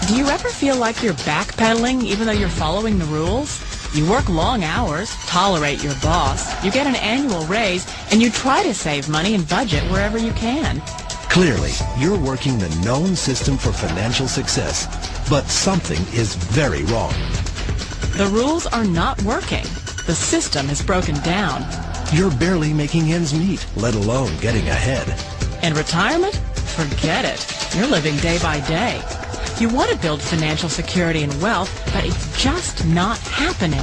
Do you ever feel like you're backpedaling even though you're following the rules? You work long hours, tolerate your boss, you get an annual raise, and you try to save money and budget wherever you can. Clearly, you're working the known system for financial success, but something is very wrong. The rules are not working. The system is broken down. You're barely making ends meet, let alone getting ahead. And retirement? Forget it. You're living day by day. You want to build financial security and wealth, but it's just not happening.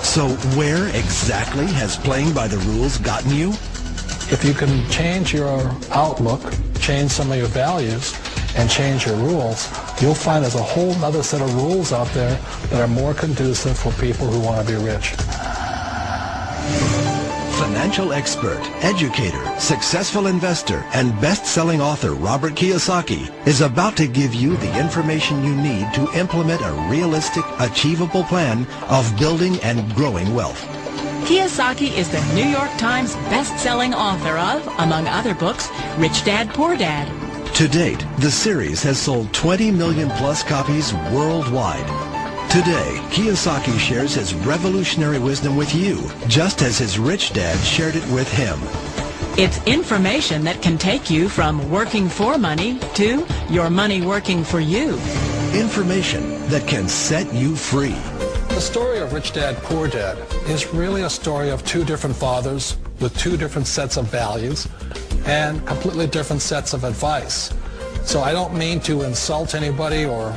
So where exactly has playing by the rules gotten you? If you can change your outlook, change some of your values, and change your rules, you'll find there's a whole other set of rules out there that are more conducive for people who want to be rich. Financial expert, educator, successful investor, and best-selling author Robert Kiyosaki is about to give you the information you need to implement a realistic, achievable plan of building and growing wealth. Kiyosaki is the New York Times best-selling author of, among other books, Rich Dad, Poor Dad. To date, the series has sold 20 million plus copies worldwide. Today, Kiyosaki shares his revolutionary wisdom with you, just as his rich dad shared it with him. It's information that can take you from working for money to your money working for you. Information that can set you free. The story of Rich Dad, Poor Dad is really a story of two different fathers with two different sets of values and completely different sets of advice. So I don't mean to insult anybody or,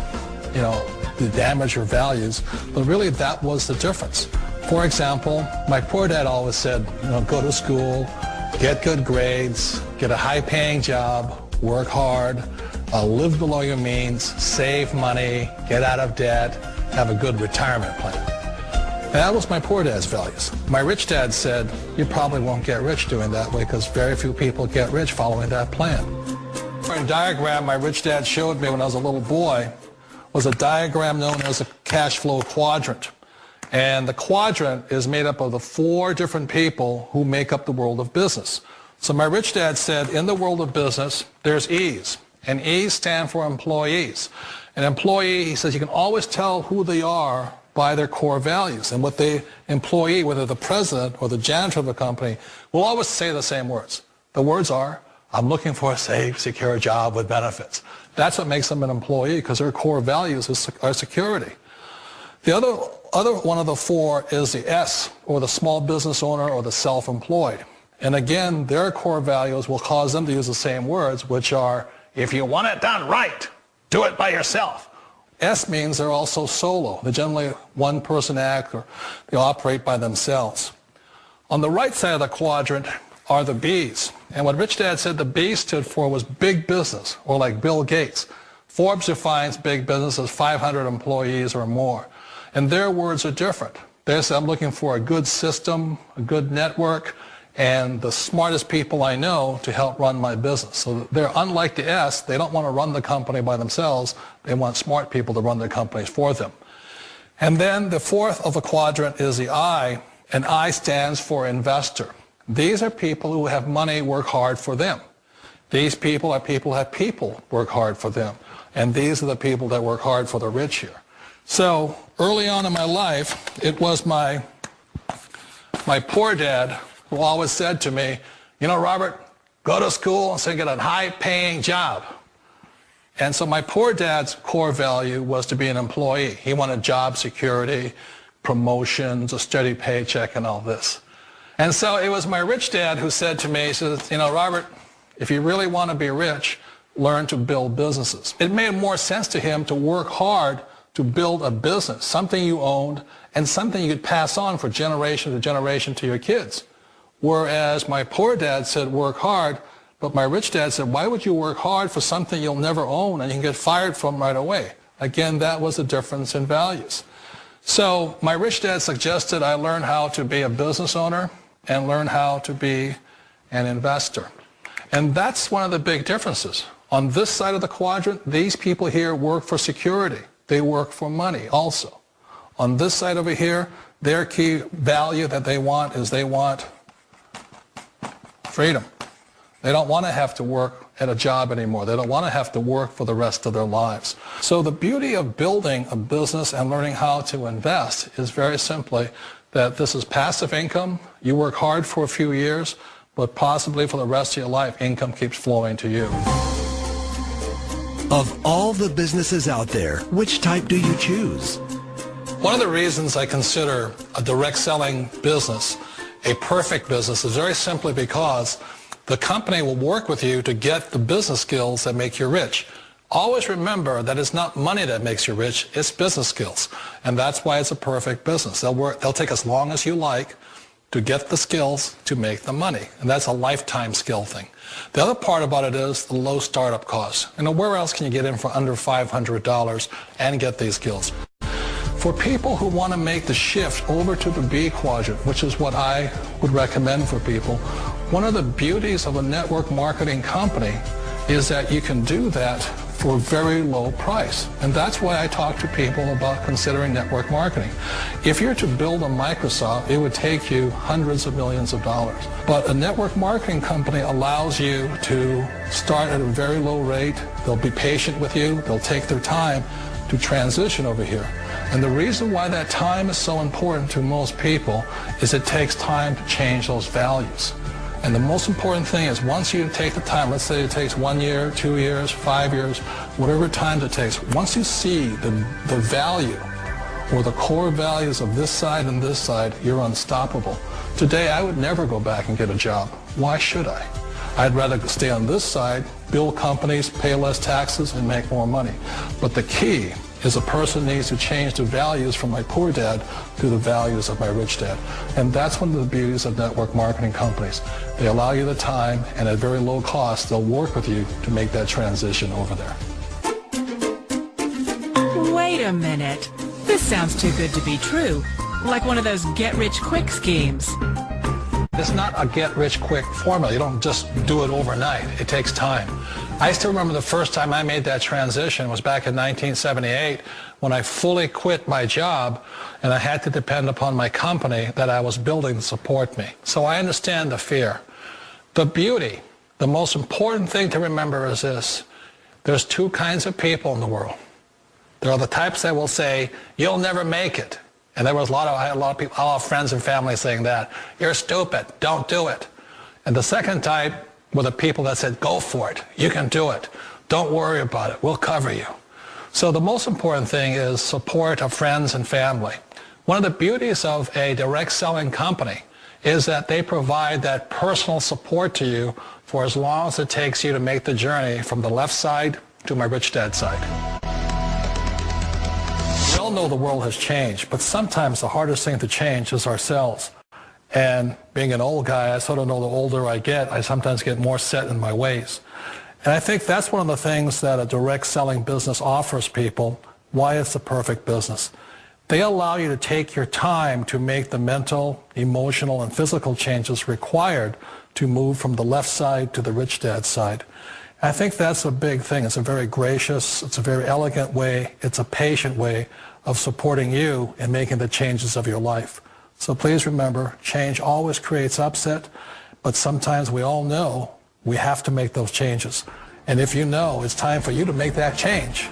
to damage your values, but really that was the difference. For example, my poor dad always said, go to school, get good grades, get a high-paying job, work hard, live below your means, save money, get out of debt, have a good retirement plan. And that was my poor dad's values. My rich dad said, you probably won't get rich doing that way because very few people get rich following that plan. A diagram my rich dad showed me when I was a little boy was a diagram known as a cash flow quadrant. And the quadrant is made up of the four different people who make up the world of business. So my rich dad said, in the world of business, there's E's. And E's stand for employees. An employee, he says, you can always tell who they are by their core values. And what the employee, whether the president or the janitor of the company, will always say the same words. The words are, I'm looking for a safe, secure job with benefits. That's what makes them an employee, because their core values are security. The other one of the four is the S, or the small business owner or the self-employed. And again, their core values will cause them to use the same words, which are, if you want it done right, do it by yourself. S means they're also solo. They're generally one-person act, or they operate by themselves. On the right side of the quadrant are the B's. And what Rich Dad said the B stood for was big business, or like Bill Gates. Forbes defines big business as 500 employees or more. And their words are different. They say, I'm looking for a good system, a good network, and the smartest people I know to help run my business. So they're unlike the S. They don't want to run the company by themselves. They want smart people to run their companies for them. And then the fourth of the quadrant is the I, and I stands for investor. These are people who have money work hard for them. These people are people who have people work hard for them. And these are the people that work hard for the rich here. So early on in my life, it was my poor dad who always said to me, Robert, go to school and so get a high-paying job. And so my poor dad's core value was to be an employee. He wanted job security, promotions, a steady paycheck, and all this. And so it was my rich dad who said to me, he says, Robert, if you really want to be rich, learn to build businesses. It made more sense to him to work hard to build a business, something you owned and something you could pass on for generation to generation to your kids. Whereas my poor dad said work hard, but my rich dad said, why would you work hard for something you'll never own and you can get fired from right away? Again, that was the difference in values. So my rich dad suggested I learn how to be a business owner and learn how to be an investor. And that's one of the big differences. On this side of the quadrant, these people here work for security. They work for money also. On this side over here, their key value that they want is they want freedom. They don't want to have to work at a job anymore. They don't want to have to work for the rest of their lives. So the beauty of building a business and learning how to invest is very simply that this is passive income. You work hard for a few years, but possibly for the rest of your life, income keeps flowing to you. Of all the businesses out there, which type do you choose? One of the reasons I consider a direct selling business a perfect business is very simply because the company will work with you to get the business skills that make you rich. Always remember that it's not money that makes you rich, it's business skills. And that's why it's a perfect business. They'll take as long as you like to get the skills to make the money. And that's a lifetime skill thing. The other part about it is the low startup costs. Where else can you get in for under $500 and get these skills? For people who want to make the shift over to the B quadrant, which is what I would recommend for people, one of the beauties of a network marketing company is that you can do that for a very low price. And that's why I talk to people about considering network marketing. If you're to build a Microsoft, it would take you hundreds of millions of dollars. But a network marketing company allows you to start at a very low rate. They'll be patient with you. They'll take their time to transition over here. And the reason why that time is so important to most people is it takes time to change those values. And the most important thing is once you take the time, let's say it takes 1 year, 2 years, 5 years, whatever time it takes, once you see the value or the core values of this side and this side, you're unstoppable. Today, I would never go back and get a job. Why should I? I'd rather stay on this side, build companies, pay less taxes, and make more money. But the key is a person needs to change the values from my poor dad to the values of my rich dad. And that's one of the beauties of network marketing companies. They allow you the time, and at very low cost, they'll work with you to make that transition over there. Wait a minute. This sounds too good to be true. Like one of those get-rich-quick schemes. It's not a get-rich-quick formula. You don't just do it overnight. It takes time. I still remember the first time I made that transition was back in 1978 when I fully quit my job and I had to depend upon my company that I was building to support me. So I understand the fear. The beauty, the most important thing to remember is this. There's two kinds of people in the world. There are the types that will say, you'll never make it. And there was I had a lot of people, a lot of friends and family saying that. You're stupid, don't do it. And the second type were the people that said, go for it, you can do it. Don't worry about it, we'll cover you. So the most important thing is support of friends and family. One of the beauties of a direct selling company is that they provide that personal support to you for as long as it takes you to make the journey from the left side to my rich dad side. We all know the world has changed, but sometimes the hardest thing to change is ourselves. And being an old guy, I sort of know the older I get, I sometimes get more set in my ways. And I think that's one of the things that a direct selling business offers people, why it's the perfect business. They allow you to take your time to make the mental, emotional, and physical changes required to move from the left side to the rich dad side. I think that's a big thing. It's a very gracious, it's a very elegant way, it's a patient way of supporting you in making the changes of your life. So please remember, change always creates upset, but sometimes we all know we have to make those changes. And if you know it's time for you to make that change,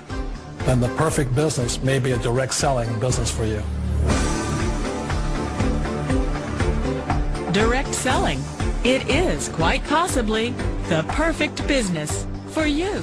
then the perfect business may be a direct selling business for you. Direct selling. It is quite possibly the perfect business for you.